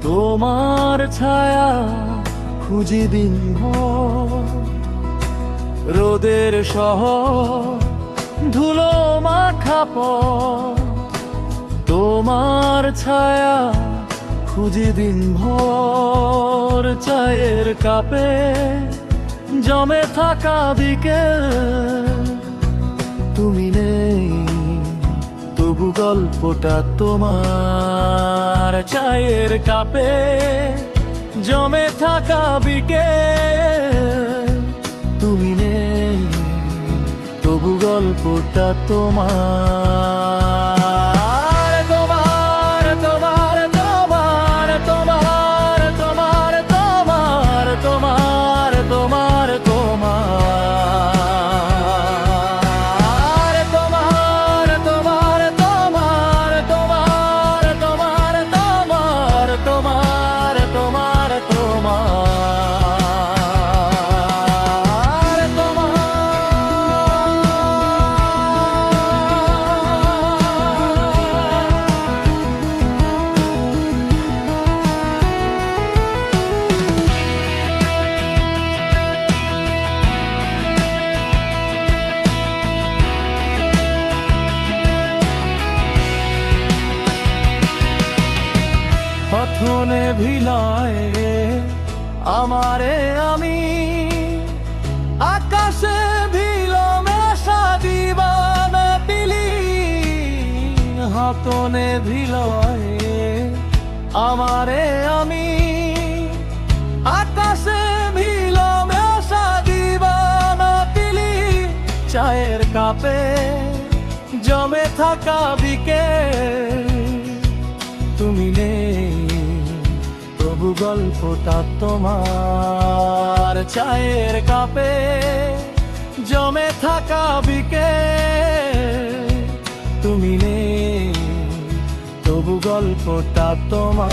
তোমার ছায়া খুঁজি দিনভর, রোদের শহর ধুলো মাখা পথ। তোমার ছায়া খুঁজি দিনভর, চায়ের কাপে জমে থাকা বিকেল। তুমি নেই তবু গল্পটা তোমার, চায়ের কাপে জমে থাকা বিকেল। তুমি নেই তবু গল্পটা তোমার। তোমার তোমার তোমার তোমার তোমার তোমার তোমার তোমার তোমার তোমার তোমার তোমার তোমার তোমার তোমার তোমার তোমার পথনে ভিলায় আমারে আমি, আকাশে ভিলমে সাদিবানা দিলি। হাতনে ভিলয় আমারে আমি, আকাশে ভিলমে সাদিবানা দিলি। চায়ের কাপে জমে থাকা বিকেল, তুমি নেই তবু গল্পটা তোমার। চায়ের কাপে জমে থাকা বিকেল, তুমি নেই তবু গল্পটা তোমার।